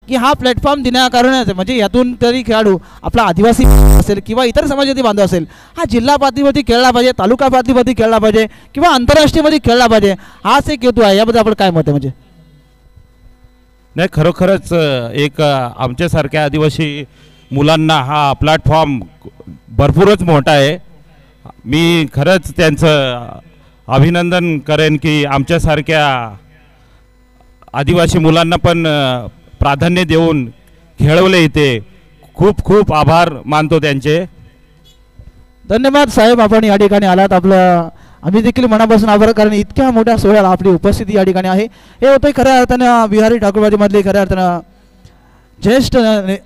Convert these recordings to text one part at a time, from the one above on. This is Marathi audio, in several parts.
की हा प्लॅटफॉर्म देण्याकारणच म्हणजे यातून तरी खेळाडू आपला आदिवासी असेल किंवा इतर समाजातील बांधव असेल हा जिल्हा पातळीवरती खेळला पाहिजे, तालुका पातळीवरती खेळला पाहिजे किंवा आंतरराष्ट्रीयमध्ये खेळला पाहिजे, हाच एक हेतू आहे. याबद्दल आपण काय मत आहे? म्हणजे नाही, खरोखरच एक आमच्यासारख्या आदिवासी मुलांना हा प्लॅटफॉर्म भरपूरच मोठा आहे. मी खरंच त्यांचं अभिनंदन करेन की आमच्यासारख्या आदिवासी मुलांना पण प्राधान्य देऊन खेळवले. इथे खूप खूप आभार मानतो त्यांचे. धन्यवाद साहेब, आपण या ठिकाणी आलात. आपलं आम्ही देखील मनापासून आभार, कारण इतक्या मोठ्या सोहळ्याला आपली उपस्थिती या ठिकाणी आहे. हे होतं खऱ्या अर्थानं बिहारी ठाकूरवाडीमधले खऱ्या अर्थानं ज्येष्ठ,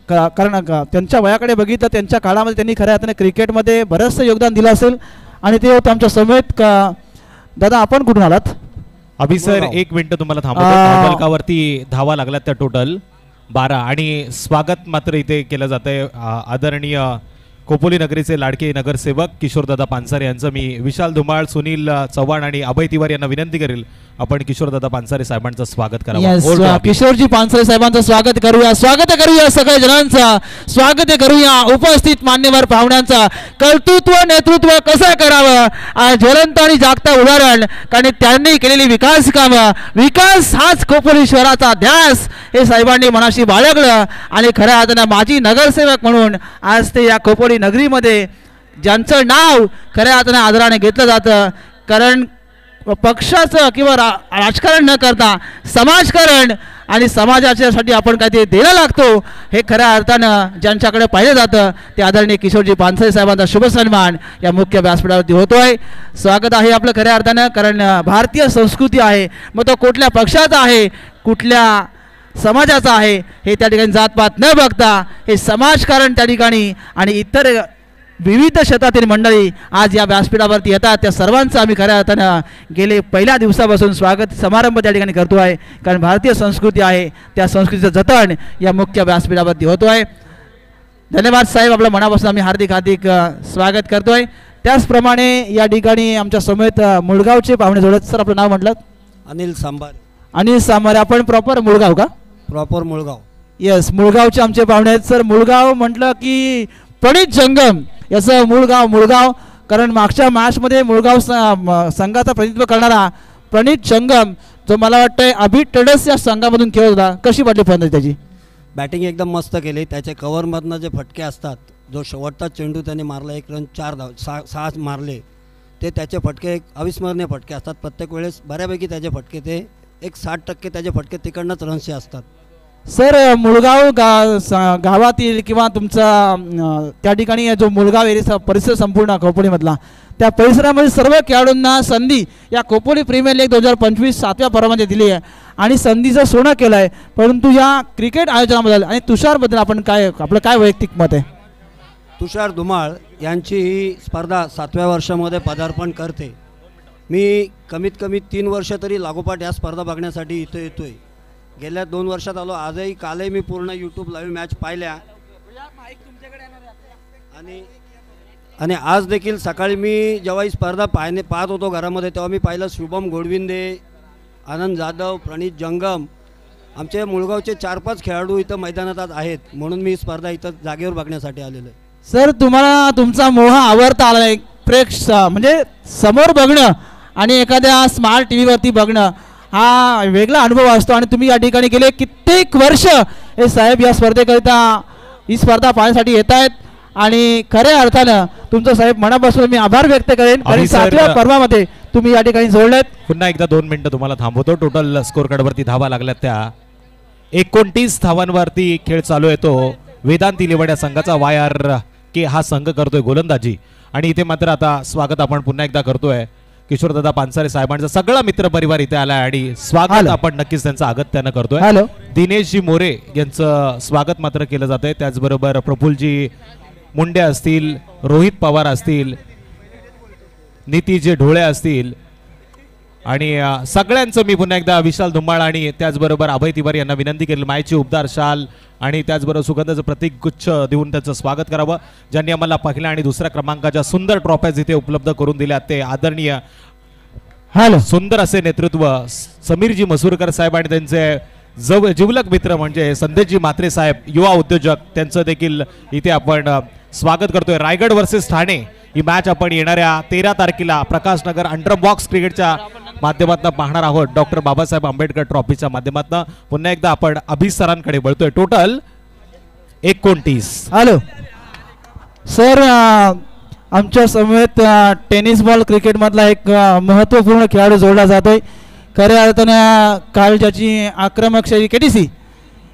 कारण त्यांच्या वयाकडे बघितलं त्यांच्या काळामध्ये त्यांनी खऱ्या अर्थाने क्रिकेटमध्ये बरंचसं योगदान दिलं असेल. आणि ते होतं आमच्या समेत का दादा, आपण कुठून आलात? अभि सर, 1 मिनिट तुम्हाला थांबवतो. फलकावरती धावा लागल्यात त्या टोटल 12 आणि स्वागत मात्र इथे केलं जातंय आदरणीय खोपोली नगरीचे लाडके नगरसेवक किशोरदादा पानसारे यांचं. मी विशाल धुमाळ, सुनील चव्हाण आणि अभय तिवारी यांना विनंती करेल आपण किशोरदादा पानसारे साहेबांचं स्वागत करावं. किशोरजी पानसारे साहेबांचं स्वागत करूया. सगळ्या जणांचा स्वागत करूया. उपस्थित मान्यवर पाहुण्यांचा कर्तृत्व नेतृत्व कसं करावं ज्वलंत आणि जागता उदाहरण, कारण त्यांनी केलेली विकास कामं, विकास हाच खोपोली शहराचा ध्यास हे साहेबांनी मनाशी बाळगलं. आणि खऱ्या अर्थानं माजी नगरसेवक म्हणून आज ते या खोपोली नगरीमध्ये ज्यांचं नाव खऱ्या अर्थानं आदराने घेतलं जातं, कारण पक्षाचं किंवा राजकारण न करता समाजकारण आणि समाजाच्यासाठी आपण काहीतरी द्यायला लागतो हे खऱ्या अर्थानं ज्यांच्याकडे पाहिलं जातं ते आदरणीय किशोरजी पानसरे साहेबांचा शुभ सन्मान या मुख्य व्यासपीठावरती होतोय. स्वागत आहे आपलं खऱ्या अर्थानं, कारण भारतीय संस्कृती आहे, मग तो कुठल्या पक्षाचा आहे कुठल्या समाजाचा आहे हे त्या ठिकाणी जातपात न बघता हे समाजकारण त्या ठिकाणी आणि इतर विविध क्षेत्रातील मंडळी आज या व्यासपीठावरती येतात, त्या सर्वांचं आम्ही खऱ्या अर्थानं गेले पहिल्या दिवसापासून स्वागत समारंभ त्या ठिकाणी करतो आहे. कारण भारतीय संस्कृती आहे त्या संस्कृतीचं जतन या मुख्य व्यासपीठावरती होतो आहे. धन्यवाद साहेब, आपल्या मनापासून आम्ही हार्दिक स्वागत करतोय. त्याचप्रमाणे या ठिकाणी आमच्या समेत मुळगावचे पाहुणे जोडत. सर, आपलं नाव म्हटलं? अनिल सांबारे. अनिल सांबारे, आपण प्रॉपर मुळगाव का? प्रॉपर मुळगाव. येस, मुळगावचे आमचे पाहुणे आहेत. सर, मुळगाव म्हटलं की प्रणित जंगम याचं मुळगाव, कारण मागच्या मॅचमध्ये मुळगाव संघाचा प्रतिनिधित्व करणारा प्रणित जंगम जो मला वाटतंय अभि ट्रेडर्स या संघामधून खेळत होता. कशी वाटली फलंदाजी त्याची? बॅटिंग एकदम मस्त केली. त्याचे कव्हरमधनं जे फटके असतात, जो शेवटचा चेंडू त्याने मारला 1 रन 4 धाव 6 मारले, ते त्याचे फटके एक अविस्मरणीय फटके असतात. प्रत्येक वेळेस बऱ्यापैकी त्याचे फटके ते 60% त्याचे फटके तिकडनंच रनचे असतात. सर, मुळगाव गावातील किंवा तुमचा त्या ठिकाणी जो मुळगाव एरिया परिसर संपूर्ण खोपोलीमधला त्या परिसरामध्ये सर्व खेळाडूंना संधी या खोपोली प्रीमियर लीग 2025 7व्या पर्वामध्ये दिली आहे आणि संधीचं सोनं केलं आहे. परंतु या क्रिकेट आयोजनाबद्दल आणि तुषारबद्दल आपण आपलं काय वैयक्तिक मत आहे? तुषार धुमाळ यांची ही स्पर्धा 7व्या वर्षामध्ये पदार्पण करते. मी कमीत कमी 3 वर्ष तरी लागोपाठ या स्पर्धा बघण्यासाठी इथे येतोय. गेल्या 2 वर्षात आलो. आजही कालही मी पूर्ण यूट्यूब लाईव्ह मॅच पाहिल्या आणि आज देखील सकाळी मी जेव्हा ही स्पर्धा पाहत होतो घरामध्ये तेव्हा मी पाहिलं शुभम गोडविंदे, आनंद जाधव, प्रणित जंगम, आमचे मुळगावचे 4-5 खेळाडू इथं मैदानात आज आहेत. म्हणून मी स्पर्धा इथं जागेवर बघण्यासाठी आलेलो आहे. सर, तुम्हाला तुमचा मोह आवडता आला आहे म्हणजे समोर बघणं आणि एखाद्या स्मार्ट टीव्हीवरती बघणं हा वेगळा अनुभव असतो आणि तुम्ही या ठिकाणी गेले कित्येक वर्ष हे साहेब या स्पर्धेकरिता ही स्पर्धा पाहण्यासाठी येत आहेत आणि खऱ्या अर्थानं तुमचं साहेब मनापासून मी आभार व्यक्त करेन. कारण 7व्या पर्वामध्ये तुम्ही या ठिकाणी जोडलेत. पुन्हा एकदा 2 मिनिटं तुम्हाला थांबवतो. टोटल स्कोर कार्डवरती धावा लागल्यात त्या 29 धावांवरती खेळ चालू आहे. तो वेदांती लेवड्या संघाचा YRK हा संघ करतोय गोलंदाजी आणि इथे मात्र आता स्वागत आपण पुन्हा एकदा करतोय किशोरदादा पानसारे साहेबांचा सगळा मित्र परिवार इथे आला आणि स्वागत आपण नक्कीच त्यांचं अगत्यानं करतोय. दिनेशजी मोरे यांचं स्वागत मात्र केलं जात आहे. त्याचबरोबर प्रफुल्लजी मुंडे असतील, रोहित पवार असतील, नितीजी ढोळे असतील आणि सगळ्यांचं मी पुन्हा एकदा विशाल धुमाळ आणि त्याचबरोबर अभय तिवारी यांना विनंती केली मायची उबदार शाल आणि त्याचबरोबर सुगंधाचं प्रतीक गुच्छ देऊन त्याचं स्वागत करावं. ज्यांनी आम्हाला पहिल्या आणि दुसऱ्या क्रमांकाच्या सुंदर ट्रॉफ्याज इथे उपलब्ध करून दिल्या ते आदरणीय सुंदर असे नेतृत्व समीरजी मसूरकर साहेब आणि त्यांचे जिवलग मित्र म्हणजे संदेशजी म्हात्रे साहेब युवा उद्योजक त्यांचं देखील इथे आपण स्वागत करतोय. रायगड वर्सेस ठाणे ही मॅच आपण येणाऱ्या 13 तारखेला प्रकाशनगर अंडर बॉक्स क्रिकेटच्या माध्यमातून पाहणार आहोत. डॉक्टर बाबासाहेब आंबेडकर ट्रॉफीच्या माध्यमातून पुन्हा एकदा आपण अभिसरांकडे वळतोय. टोटल 29. हॅलो सर, आमच्या समेत टेनिस बॉल क्रिकेटमधला एक महत्त्वपूर्ण खेळाडू जोडला जातोय. खऱ्या अर्थानं काल ज्याची आक्रमक शैली KTC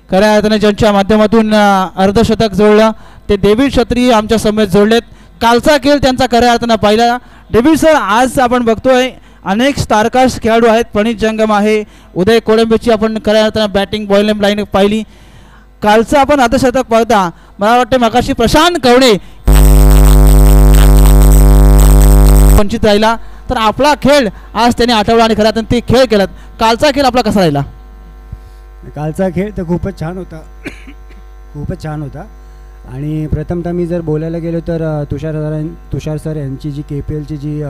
खऱ्या अर्थानं ज्यांच्या माध्यमातून अर्धशतक जोडलं ते डेव्हिड क्षत्रिय आमच्या समेत जोडलेत. कालचा खेळ त्यांचा खऱ्या अर्थानं पाहिला. डेव्हिड सर, आज आपण बघतोय अनेक स्टारकास्ट खेळाडू आहेत. प्रणित जंगम आहे, उदय कोळंबेची आपण खऱ्या अर्थानं बॅटिंग बॉलिंग लाईन पाहिली. कालचं आपण अर्धशतक पाहता मला वाटतं मगाशी प्रशांत कवडे वंचित राहिला, तर आपला खेळ आज त्याने आठवला आणि खऱ्या अर्थानं ते खेळ केलात. कालचा खेळ आपला कसा राहिला? कालचा खेळ तर खूपच छान होता. खूपच छान होता. आणि प्रथमतः मी जर बोलायला गेलो तर तुषार सर यांची जी KPLची जी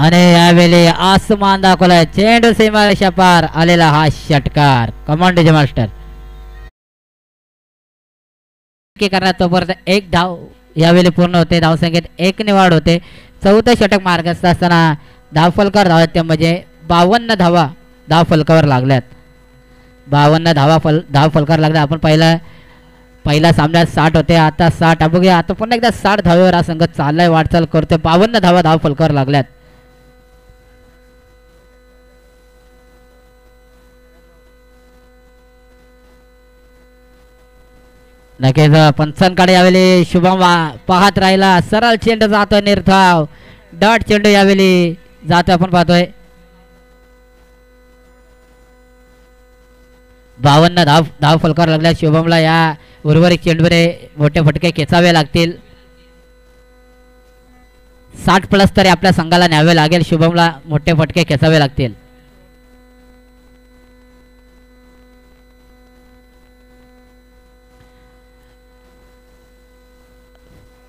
आणि यावेळी आसमान दाखवलाय. चेंडू सीमारेषा पार आलेला हा षटकार. कमांड मास्टर करण्यात तोपर्यंत 1 धाव यावेळी पूर्ण होते. धावसंख्येत 1 ने वाढ होते. 4थं षटक मार्गस्थ असताना धाव फलकावर धाव त्या म्हणजे 52 धावा धाव फलकावर लागल्यात. 52 धाव फलकावर लागल्या. आपण पहिला सामन्यात 60 होते, आता 60. बघूया आता पुन्हा एकदा 60 धावेवर हा संघ चाललाय, वाटचाल करतोय. 52 धावा धाव फलकावर लागल्यात. नक्कीच पंचांकडे यावेळी शुभम पाहत राहिला. सरळ चेंडू जातोय निर्धाव. डॉट चेंडू यावेळी जातोय आपण पाहतोय. 52 धाव फलकावर लागल्या. शुभमला या उर्वरित चेंडूवरे मोठे फटके खेचावे लागतील. 60+ तरी आपल्या संघाला न्यावे लागेल. शुभमला मोठे फटके खेचावे लागतील.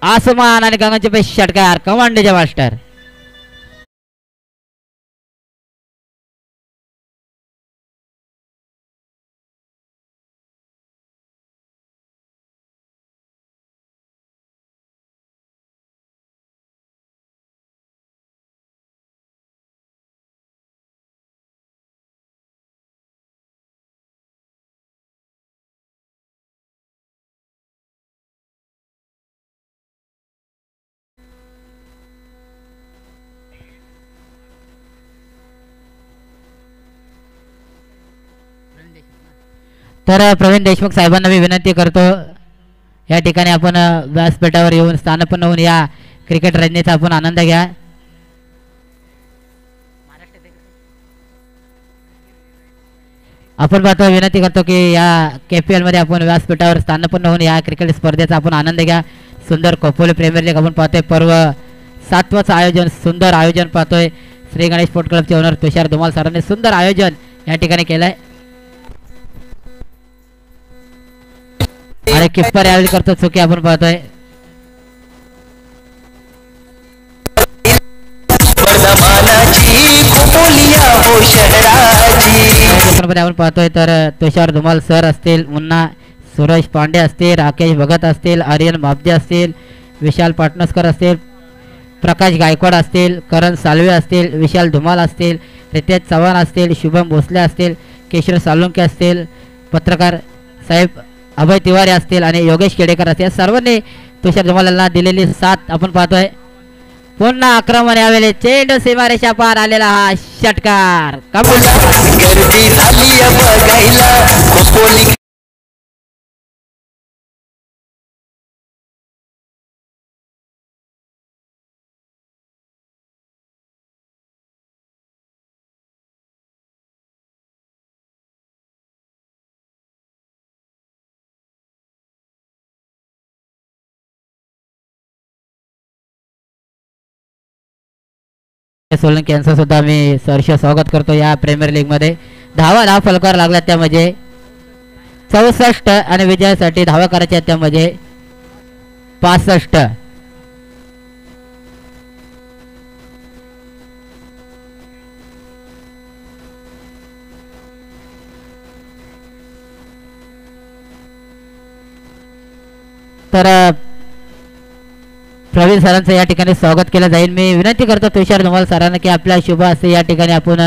आसमान आणि गगनचे पे षटकार. कमांडचे मास्टर तर प्रवीण देशमुख साहेबांना मी विनंती करतो या ठिकाणी आपण व्यासपीठावर येऊन स्थानपन्न होऊन या क्रिकेट रजनीचा आपण आनंद घ्या. आपण पाहतो विनंती करतो की या KPL मध्ये आपण व्यासपीठावर स्थानपन्न होऊन या क्रिकेट स्पर्धेचा आपण आनंद घ्या. सुंदर खोपोली प्रीमियर लीग आपण पाहतोय. पर्व 7वाचं आयोजन, सुंदर आयोजन पाहतोय. श्री गणेश स्पोर्ट क्लबचे ओनर तुषार धुमाल सरांनी सुंदर आयोजन या ठिकाणी केलंय. आणि किप्पर यावेळी करतो चुकी आपण पाहतोय. आपण पाहतोय तर तुषार धुमाल सर असतील, मुन्ना सुरेश पांडे असतील, राकेश भगत असतील, आर्यन मापजे असतील, विशाल पाटणस्कर असतील, प्रकाश गायकवाड असतील, करण सालवे असतील, विशाल धुमाल असतील, रितेश चव्हाण असतील, शुभम भोसले असतील, केशर सालुंके असतील, पत्रकार साहेब अभय तिवारी असतील आणि योगेश केडेकर असतील. सर्वांनी तुषार धुमालांना दिलेली साथ आपण पाहतोय. पुन्हा आक्रमण यावेळी चेंडू सीमारेषा पार आलेला हा षटकार. सोलंकी यांचं सुद्धा मी सहर्ष स्वागत करतो या प्रीमियर लीग मध्ये. धावा फलकार लागला त्यामध्ये 64 आणि विजयासाठी धावा करायच्या त्यामध्ये 65. तर प्रवीण सरांचं या ठिकाणी स्वागत केलं जाईल. मी विनंती करतो तुषार धुमाल सरांना की आपल्या शुभ हस्ते या ठिकाणी आपण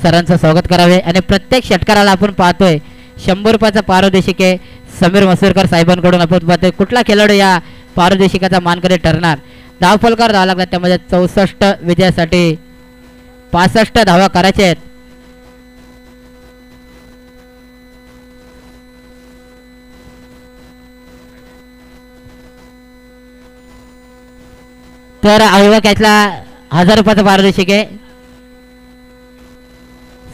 सरांचं स्वागत करावे. आणि प्रत्येक षटकाराला आपण पाहतोय 100 रुपयाचा पारितोषिक आहे. समीर मसूरकर साहेबांकडून आपण पाहतोय कुठला खेळाडू या पारितोषिकाचा मानकरी ठरणार. धाव फलकार धावा लागला त्यामध्ये 64 विजयासाठी 65 धावा करायच्या आहेत. तर आयोगा कॅचला 1000 रुपयाचं पारितोषिक आहे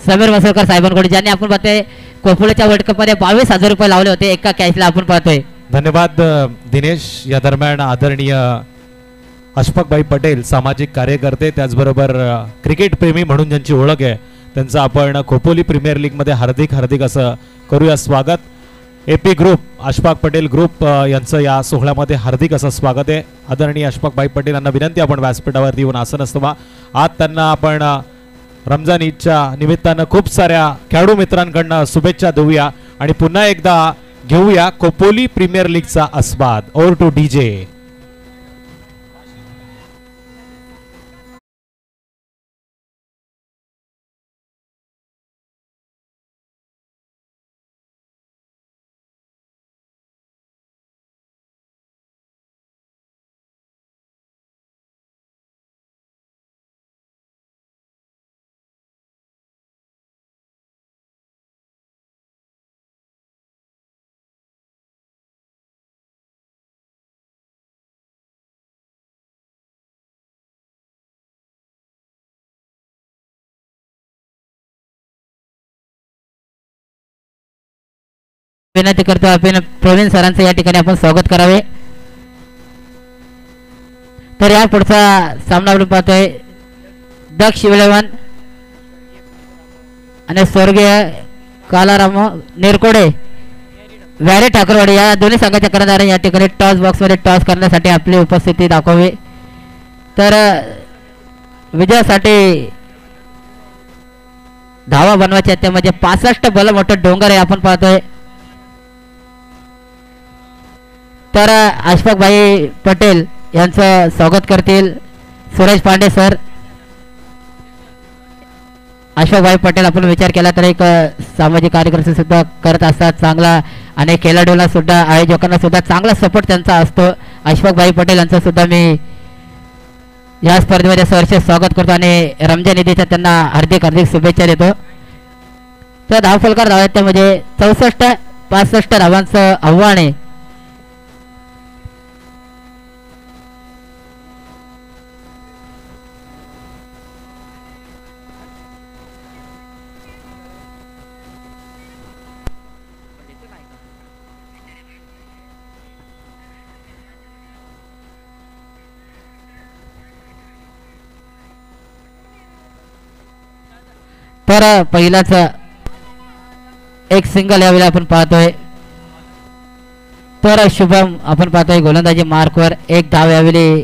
समीर मसूरकर साहेबांकडून, ज्यांनी आपण पाहतोय कोपळच्या वर्ल्ड कप मध्ये 22,000 रुपये लावले होते एका कॅचला आपण पाहतोय. धन्यवाद दिनेश. या दरम्यान आदरणीय अशफाकभाई पटेल सामाजिक कार्यकर्ते त्याचबरोबर क्रिकेट प्रेमी म्हणून ज्यांची ओळख आहे त्यांचं आपण खोपोली प्रीमियर लीग मध्ये हार्दिक हार्दिक असं करूया स्वागत. AP group Ashfaq Patel group यांचं या सोहळ्यामध्ये हार्दिक असं स्वागत आहे. आदरणीय अशफाकभाई पटेल यांना विनंती आपण व्यासपीठावरती येऊन आसन असतो. आज त्यांना आपण रमजान ईदच्या निमित्तानं खूप साऱ्या खेळाडू मित्रांकडनं शुभेच्छा देऊया आणि पुन्हा एकदा घेऊया खोपोली प्रीमियर लीगचा आस्वाद. Over two DJ. विनंती करतो आपण प्रवीण सरांचं या ठिकाणी आपण स्वागत करावे. तर या पुढचा सामना आपण पाहतोय दक्ष 11 आणि स्वर्गीय कालाराम निरकोडे व्यारे ठाकरवाडी या दोन्ही संघाच्या कर्णधारांनी या ठिकाणी टॉस बॉक्स मध्ये टॉस करण्यासाठी आपली उपस्थिती दाखवावी. तर विजयासाठी धावा बनवायच्या त्यामध्ये 65 बल मोठं डोंगर आहे आपण पाहतोय. तर अशफाकभाई पटेल यांचं स्वागत करतील सुरेश पांडे सर. अशफाकभाई पटेल आपण विचार केला तर एक सामाजिक कार्यकर्ते सुद्धा करत असतात चांगला आणि खेळाडूला सुद्धा आयोजकांना सुद्धा चांगला सपोर्ट त्यांचा असतो. अशफाकभाई पटेल यांचं सुद्धा मी या स्पर्धेमध्ये सहर्ष स्वागत करतो आणि रमजान ईदच्या त्यांना हार्दिक हार्दिक शुभेच्छा देतो. तर धाव फलकार धावा त्यामध्ये 64-65 धावांचं आव्हान आहे. तर पहिलाच एक सिंगल यावेळी आपण पाहतोय. तर शुभम आपण पाहतोय गोलंदाजी मार्कवर एक धाव यावेळी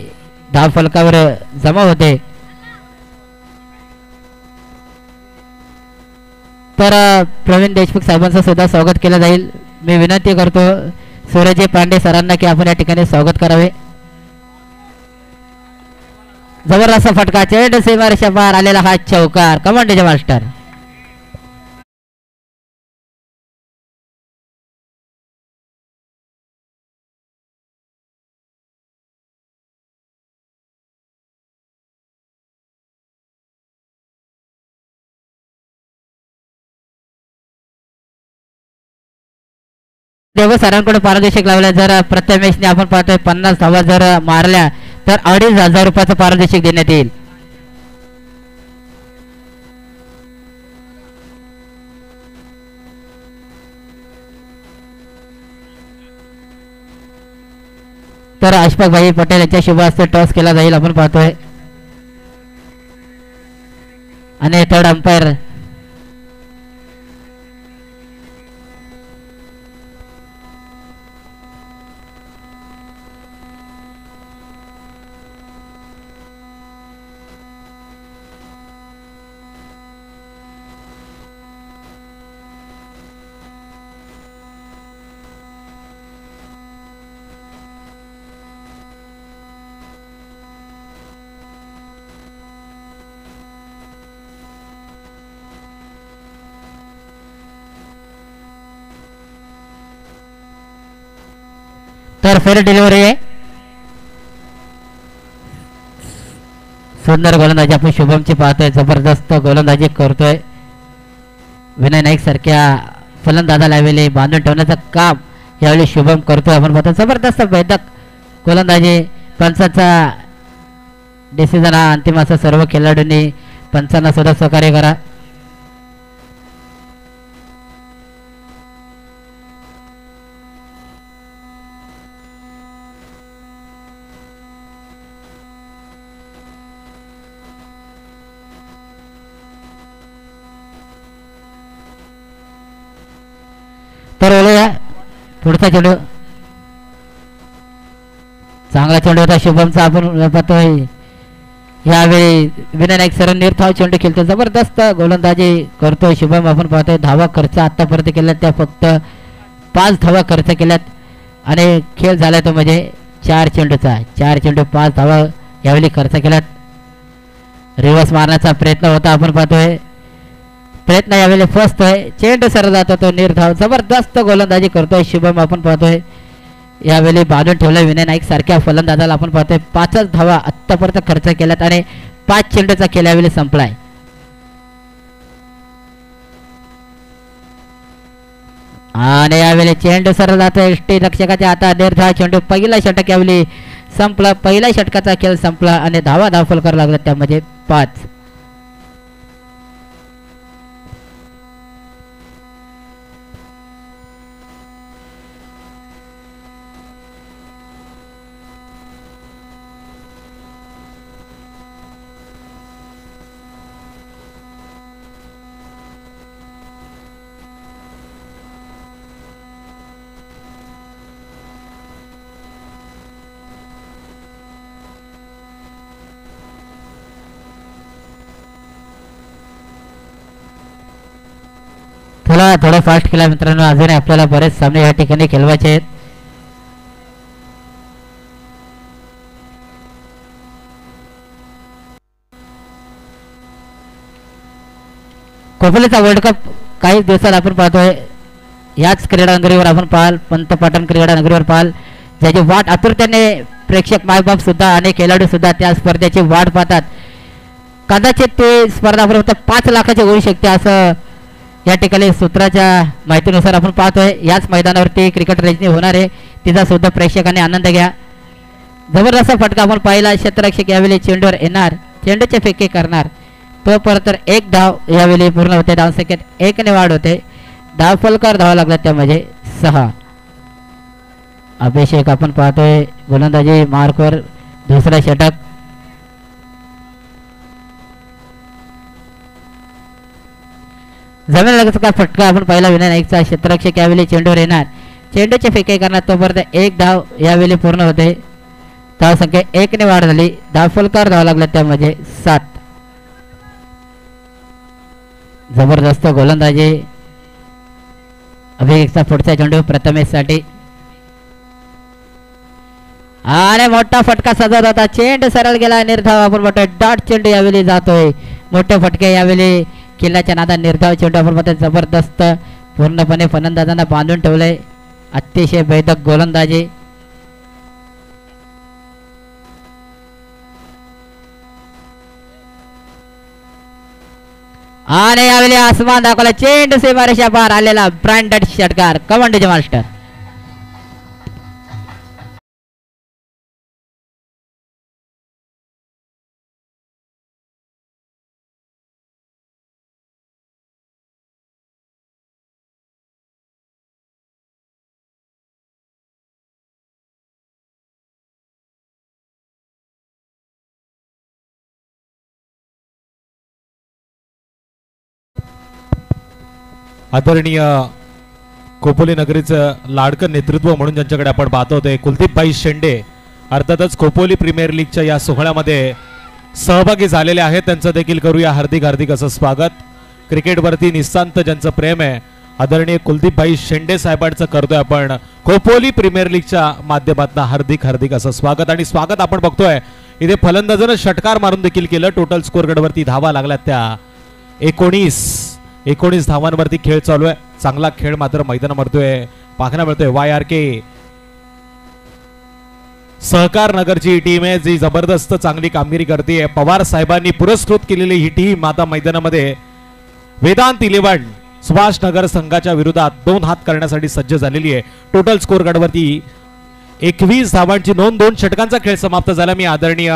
धाव फलकावर जमा होते. तर प्रवीण देशमुख साहेबांचं सुद्धा स्वागत केलं जाईल. मी विनंती करतो सूरज पांडे सरांना की आपण या ठिकाणी स्वागत करावे. जबरदस्त फटका चेंडू सीमारेषा पार आलेला हा चौकार कमांडेचे मास्टर. देव सरांकडे पारितोषिक लावल्या. जर प्रत्येक मॅचने आपण पाहतोय 50 धावा जर मारल्या तर 2,500 रुपयाचं पारितोषिक देण्यात येईल. तर अशफाकभाई पटेल यांच्या शुभ हस्ते टॉस केला जाईल आपण पाहतोय. आणि थर्ड अंपायर तर फेर डिलिव्हरी आहे. सुंदर गोलंदाजी आपण शुभमची पाहतोय. जबरदस्त गोलंदाजी करतोय. विनय नाईक सारख्या फलंदाजाला यावेळी बांधून ठेवण्याचं काम यावेळी शुभम करतोय. आपण पाहतो जबरदस्त भेदक गोलंदाजी. पंचाचा डिसिजन हा अंतिम असा सर्व खेळाडूंनी पंचांना सुद्धा सहकार्य करा. तर ओळूया पुढचा चेंडू. चांगला चेंडू होता शुभमचा. आपण पाहतोय यावेळी विनय नाईक सर निर्धाव चेंडू खेळतो. जबरदस्त गोलंदाजी करतोय शुभम. आपण पाहतोय धावा खर्च आतापर्यंत केल्यात त्या फक्त 5 धावा खर्च केल्यात आणि खेळ झाला तो म्हणजे 4 चेंडूचा. 4 चेंडू 5 धावा यावेळी खर्च केल्यात. रिव्हर्स मारण्याचा प्रयत्न होता. आपण पाहतोय प्रयत्न यावेळी फर्स्ट आहे. चेंडू सर जातो तो निर्धाव. जबरदस्त गोलंदाजी करतोय शुभम. आपण पाहतोय यावेळी बांधून ठेवलं विनय नाईक सारख्या फलंदाजाला. आपण पाहतोय 5च धावा आत्तापर्यंत खर्च केल्यात आणि 5 चेंडूचा खेळ यावेळी संपलाय. आणि यावेळी चेंडू सर जातो एसटी रक्षकाच्या हातात. निर्धाव चेंडू. पहिला षटक यावेळी संपला. पहिल्या षटकाचा खेळ संपला आणि धावा धावफल करावं लागला त्यामध्ये 5. थोडं फास्ट केला मित्रांनो. अजून आपल्याला बरेच सामने या ठिकाणी खेळवायचे आहेत. कोहलीचा वर्ल्ड कप काही दिवसात आपण पाहतोय. याच क्रीडानगरीवर आपण पाहाल पंतप्रधान क्रीडानगरीवर पाहाल ज्याची वाट आतुरतेने प्रेक्षक मायबाप सुद्धा आणि खेळाडू सुद्धा त्या स्पर्धेची वाट पाहतात. कदाचित ते स्पर्धा फक्त 5 लाखाची होऊ शकते असं या ठिकाणी सूत्राच्या माहितीनुसार आपण पाहतोय. याच मैदानावरती क्रिकेट रजनी होणार आहे. तिचा सुद्धा प्रेक्षकांनी आनंद घ्या. जबरदस्त फटका आपण पाहिला. क्षेत्ररक्षक यावेळी चेंडूवर येणार. चेंडूचे फेके करणार. तो परत 1 धाव यावेळी पूर्ण होते. धावसंख्येत 1 ने वाढ होते. धाव फलकार धावा लागला त्यामध्ये 6. अभिषेक आपण पाहतोय गोलंदाजी मार्कवर दुसरा षटक. जमीन लगतचा फटका आपण पाहिला विनय नाईकचा. क्षेत्ररक्षक यावेळी चेंडूवर येणार. चेंडूचे फेके करणार. तोपर्यंत 1 धाव यावेळी पूर्ण होते. धाव संख्या 1 ने वाढ झाली. धाव फलकार धावा लागला त्यामध्ये 7. जबरदस्त गोलंदाजी. अभिषेकचा पुढचा चेंडू प्रथमेशसाठी आणि मोठा फटका सजत होता. चेंडू सरळ गेला. निर्धाव आपण म्हणतोय डॉट चेंडू यावेळी जातोय. मोठे फटके यावेळी किल्ल्याच्या नादात. निर्धाव चेंडू आपण म्हणतोय जबरदस्त पूर्णपणे फलंदाजांना बांधून ठेवलंय. अतिशय भेदक गोलंदाजी. आणि यावेळी आसमान दाखवला. चेंडू सीमारेषा पार आलेला ब्रँडेड षटकार. कमांडोचे मास्टर. आदरणीय खोपोली नगरीचं लाडकं नेतृत्व म्हणून ज्यांच्याकडे आपण पाहतो ते कुलदीपभाई शेंडे अर्थातच खोपोली प्रीमियर लीगच्या या सोहळ्यामध्ये सहभागी झालेले आहेत. त्यांचं देखील करूया हार्दिक हार्दिक असं स्वागत. क्रिकेटवरती निस्तांत ज्यांचं प्रेम आहे आदरणीय कुलदीपभाई शेंडे साहेबांचं करतोय आपण खोपोली प्रीमियर लीगच्या माध्यमातून हार्दिक हार्दिक असं स्वागत. आणि स्वागत आपण बघतोय इथे फलंदाजानं षटकार मारून देखील केलं. टोटल स्कोर गडवरती धावा लागल्यात त्या 19 धावांवरती खेळ चालू आहे. चांगला खेळ मात्र मैदानामध्ये पाहायला मिळतोय. YRK सहकार नगरची टीम आहे जी जबरदस्त चांगली कामगिरी करते. पवार साहेबांनी पुरस्कृत केलेली ही टीम आता मैदानामध्ये वेदांत 11 सुभाष नगर संघाच्या विरोधात 2 हात करण्यासाठी सज्ज झालेली आहे. टोटल स्कोर गडवरती 21 धावांची नोंद. 2 षटकांचा खेळ समाप्त झाला. मी आदरणीय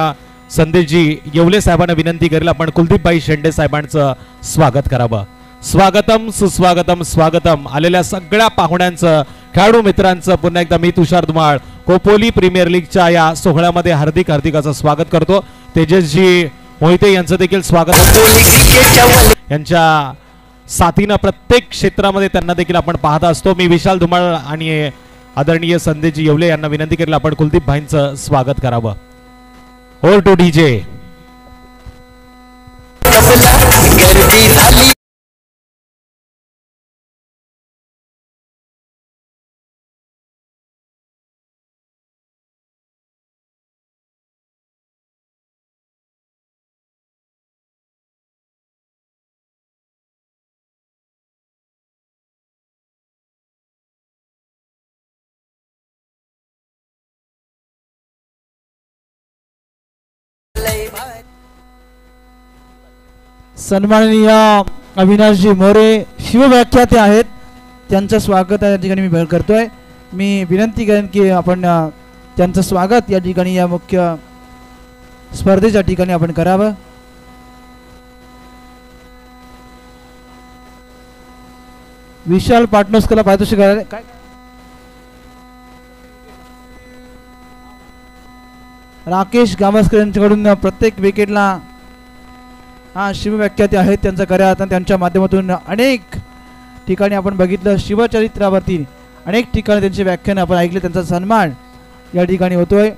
संदेशजी येवले साहेबांना विनंती करेल आपण कुलदीपभाई शेंडे साहेबांचं स्वागत करावं. स्वागतम सुस्वागतम स्वागतम. आलेल्या सगळ्या पाहुण्यांचं खेळाडू मित्रांचं पुन्हा एकदा मी तुषार धुमाळ खोपोली प्रीमियर लीगच्या या सोहळ्यामध्ये हार्दिक हार्दिक असं स्वागत करतो. तेजसजी मोहिते यांचं देखील स्वागत. यांच्या साथीनं प्रत्येक क्षेत्रामध्ये त्यांना देखील आपण पाहत असतो. मी विशाल धुमाळ आणि आदरणीय संदेशजी येवले यांना विनंती करेल आपण कुलदीप भाईंचं स्वागत करावं. Over to DJ. सन्माननीय अविनाशजी मोरे शिवव्याख्याते आहेत. त्यांचं स्वागत या ठिकाणी मी करतोय. मी विनंती करेन की आपण त्यांचं स्वागत या ठिकाणी या मुख्य स्पर्धेच्या ठिकाणी आपण करावं. विशाल पाटणोस्करला पारितोषिक काय राकेश गावस्कर यांच्याकडून प्रत्येक विकेटला शिवव्याख्याते आहेत. त्यांचं कार्य आता त्यांच्या माध्यमातून अनेक ठिकाणी आपण बघितलं. शिवचरित्रावरती अनेक ठिकाणी त्यांचे व्याख्यान आपण ऐकले. त्यांचा सन्मान या ठिकाणी होतोय.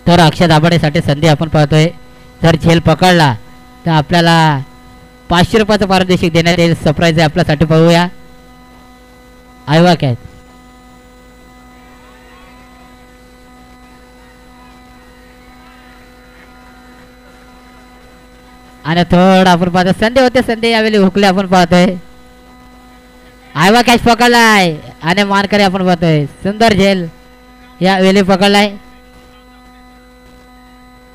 तर अक्षय दाभाडेसाठी संधी आपण पाहतोय. जर झेल पकडला तर आपल्याला 500 रुपयाचं पारितोषिक देण्यात येईल. सरप्राईज आहे आपल्यासाठी. पाहूया आयवा काय आणि थोडं आपण पाहतो संधी होते. संधी यावेळी हुकले आपण पाहतोय. आयवा कॅच पकडलाय आणि मानकरी आपण पाहतोय. सुंदर झेल यावेळी पकडलाय.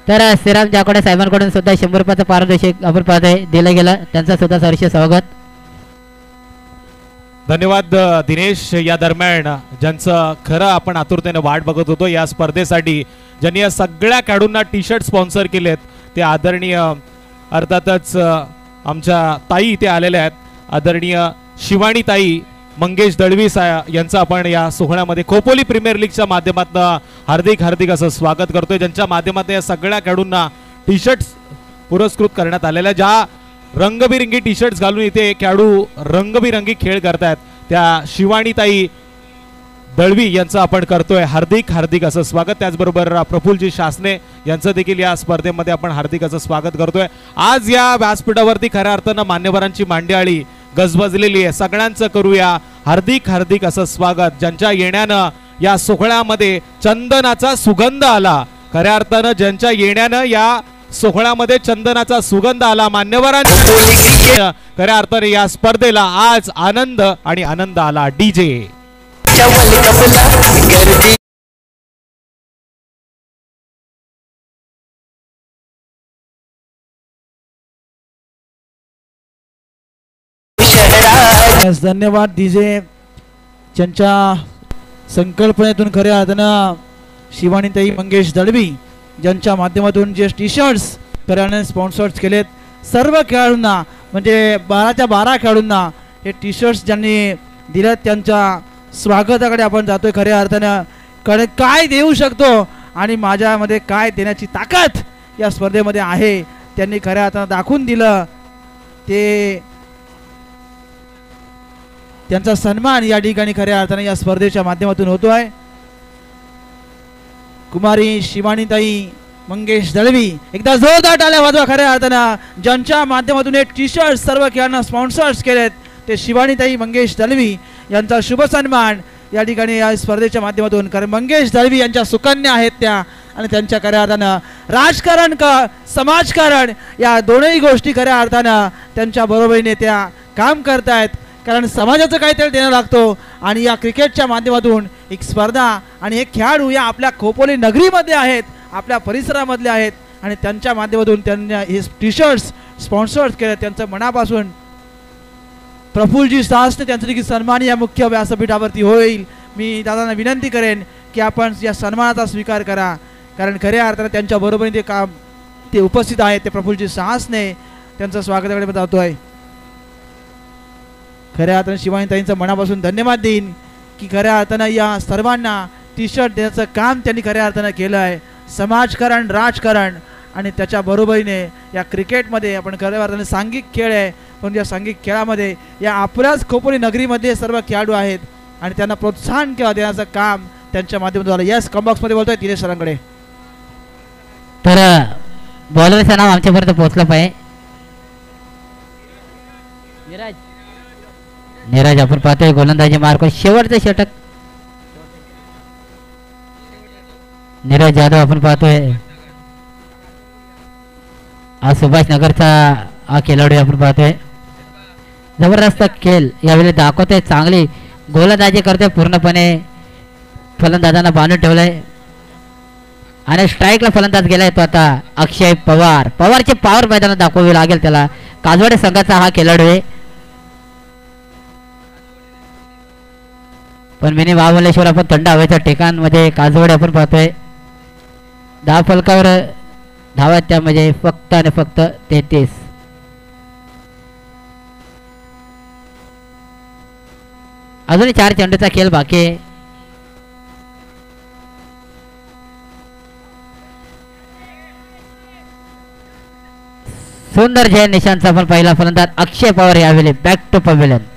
तर श्रीराम जाकोडे साहेबांकडून सुद्धा 100 रुपयाचं पारितोषिक आपण पाहतोय दिलं गेलं. त्यांचा सुद्धा सहर्ष स्वागत. धन्यवाद दिनेश. या दरम्यान ज्यांचं खरं आपण आतुरतेने वाट बघत होतो या स्पर्धेसाठी ज्यांनी या सगळ्या खेळाडूंना टी शर्ट स्पॉन्सर केलेत ते आदरणीय अर्थातच आमच्या ताई इथे आलेल्या आहेत. आदरणीय शिवानी ताई मंगेश दळवी यांचं आपण या सोहळ्यामध्ये खोपोली प्रीमियर लीगच्या माध्यमातून हार्दिक हार्दिक असं स्वागत करतोय. ज्यांच्या माध्यमातून या सगळ्या खेळाडूंना टी शर्ट्स पुरस्कृत करण्यात आलेल्या. ज्या रंगबिरंगी टी शर्ट्स घालून इथे खेळाडू रंगबिरंगी खेळ करतायत त्या शिवानीताई दळवी यांचं आपण करतोय हार्दिक हार्दिक असं स्वागत. त्याचबरोबर प्रफुल्लजी शासने यांचं देखील या स्पर्धेमध्ये आपण हार्दिक असं स्वागत करतोय. आज या व्यासपीठावरती खऱ्या अर्थानं मान्यवरांची मांडियाळी गजबजलेली आहे. सगळ्यांचं करूया हार्दिक हार्दिक असं स्वागत. ज्यांच्या येण्यानं या सोहळ्यामध्ये चंदनाचा सुगंध आला. खऱ्या अर्थानं ज्यांच्या येण्यानं या सोहळ्यामध्ये चंदनाचा सुगंध आला मान्यवरांच्या खऱ्या अर्थाने या स्पर्धेला आज आनंद आणि आनंद आला. डीजे Yes, धन्यवाद डीजे. ज्यांच्या संकल्पनेतून खऱ्या अर्थानं शिवानीताई मंगेश दळवी ज्यांच्या माध्यमातून जे टी शर्ट्स खऱ्याने स्पॉन्सर्स केलेत सर्व खेळाडूंना म्हणजे 12च्या 12 खेळाडूंना हे टी शर्ट्स ज्यांनी दिलेत त्यांच्या स्वागताकडे आपण जातोय. खऱ्या अर्थानं कडे काय देऊ शकतो आणि माझ्यामध्ये काय देण्याची ताकद या स्पर्धेमध्ये आहे त्यांनी खऱ्या अर्थानं दाखवून दिलं. ते त्यांचा सन्मान या ठिकाणी खऱ्या अर्थाने या स्पर्धेच्या माध्यमातून होतो आहे. कुमारी शिवानीताई मंगेश दळवी एकदा जोरदार टाळ्या वाजवा खऱ्या अर्थानं ज्यांच्या माध्यमातून हे टी शर्ट सर्व खेळांना स्पॉन्सर्स केलेत ते शिवानीताई मंगेश दळवी यांचा शुभ सन्मान या ठिकाणी या स्पर्धेच्या माध्यमातून. कारण मंगेश दळवी यांच्या सुकन्या आहेत त्या आणि त्यांच्या खऱ्या अर्थानं राजकारण का समाजकारण या दोनही गोष्टी खऱ्या अर्थानं त्यांच्या बरोबरीने त्या काम करतायत. कारण समाजाचं काहीतरी देणं लागतो आणि या क्रिकेटच्या माध्यमातून एक स्पर्धा आणि हे खेळाडू या आपल्या खोपोली नगरीमध्ये आहेत आपल्या परिसरामधले आहेत आणि त्यांच्या माध्यमातून त्यांना हे टी शर्ट्स स्पॉन्सर्स केले. त्यांचं मनापासून प्रफुल्लजी साहसने त्यांचा देखील सन्मान या मुख्य व्यासपीठावरती होईल. मी दादांना विनंती करेन की आपण या सन्मानाचा स्वीकार करा कारण खऱ्या अर्थानं त्यांच्या बरोबरीने ते काम ते उपस्थित आहेत. ते प्रफुल्लजी साहसने त्यांचं स्वागताकडे जातो आहे. खऱ्या अर्थानं शिवानीताईंचं मनापासून धन्यवाद देईन की खऱ्या अर्थानं या सर्वांना टी शर्ट देण्याचं काम त्यांनी खऱ्या अर्थानं केलं आहे. समाजकारण राजकारण आणि त्याच्या बरोबरीने या क्रिकेटमध्ये आपण खऱ्या अर्थाने सांघिक खेळ आहे पण या सांघिक खेळामध्ये या आपल्याच खोपोली नगरीमध्ये सर्व खेळाडू आहेत आणि त्यांना प्रोत्साहन देण्याचं काम त्यांच्या माध्यमातून झालं. यस कॉम्बॉक्समध्ये बोलतोय दिनेश सरांकडे. तर बॉलरचं नाव आमच्यापर्यंत पोहोचलं पाहिजे. नीरज आपण पाहतोय गोलंदाजी मार्क शेवटचं षटक नीरज जाधव आपण पाहतोय. आज सुभाष नगरचा हा खेळाडू आपण पाहतोय. जबरदस्त खेळ यावेळी दाखवतोय चांगली गोलंदाजी करते पूर्णपणे फलंदाजांना बांधून ठेवलंय आणि स्ट्राईकला फलंदाज गेलाय तो आता अक्षय पवार. पवारची पॉवर मैदानात दाखवावी लागेल त्याला. काजवाडे संघाचा हा खेळाडू आहे पण मिनी महाबलेश्वर आपण थंड हवेच्या ठिकाणमध्ये काजवडे आपण पाहतोय. 10 फलकावर धावा त्यामध्ये फक्त आणि फक्त 33. अजूनही 4 चेंडूचा खेळ बाकी आहे. सुंदर जय निशांतचा आपण पहिला फलंदाज अक्षय पवार यावेळी बॅक टू पवेलियन.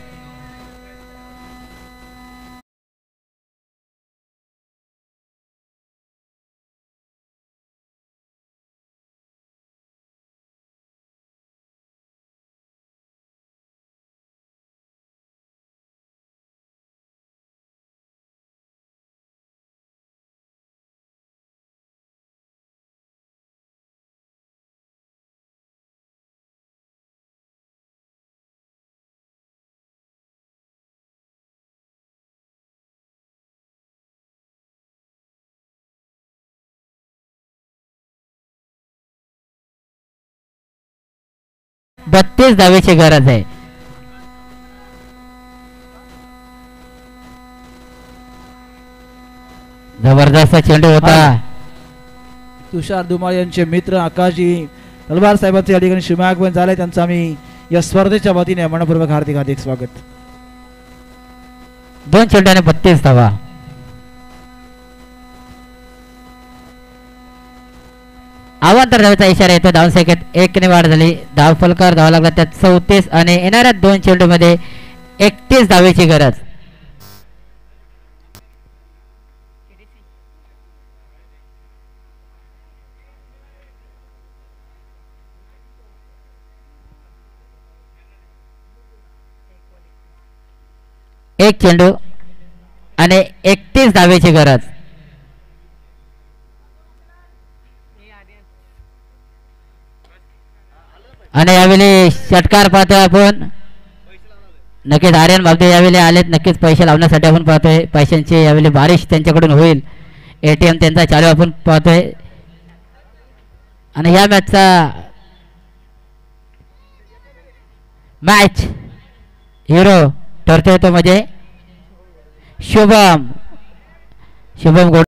बत्तीस धावेची गरज आहे. जबरदस्त चेंडू होता. तुषार धुमाळ यांचे मित्र आकाशजी तलवार साहेबांचे या ठिकाणी शुभागमन झाले. त्यांचं आम्ही या स्पर्धेच्या वतीने मनपूर्वक हार्दिक हार्दिक स्वागत. 2 चेंडूने 32 धावा. अवांतर धावेचा इशारा येतो. धाव सेकंद 1 ने वाढ झाली. धाव फलकावर धावा लागला त्यात 34 आणि येणाऱ्या 2 चेंडू मध्ये 31 धावेची गरज. एक चेंडू आणि 31 धावेची गरज. आणि यावेळी षटकार पाहतोय आपण. नक्कीच आर्यन बाबदे यावेळी आलेत. नक्कीच पैसे लावण्यासाठी आपण पाहतोय. पैशांची यावेळी बारिश त्यांच्याकडून होईल. ATM त्यांचा चालू आपण पाहतोय. आणि या मॅचचा मॅच हिरो ठरतोय तो म्हणजे शुभम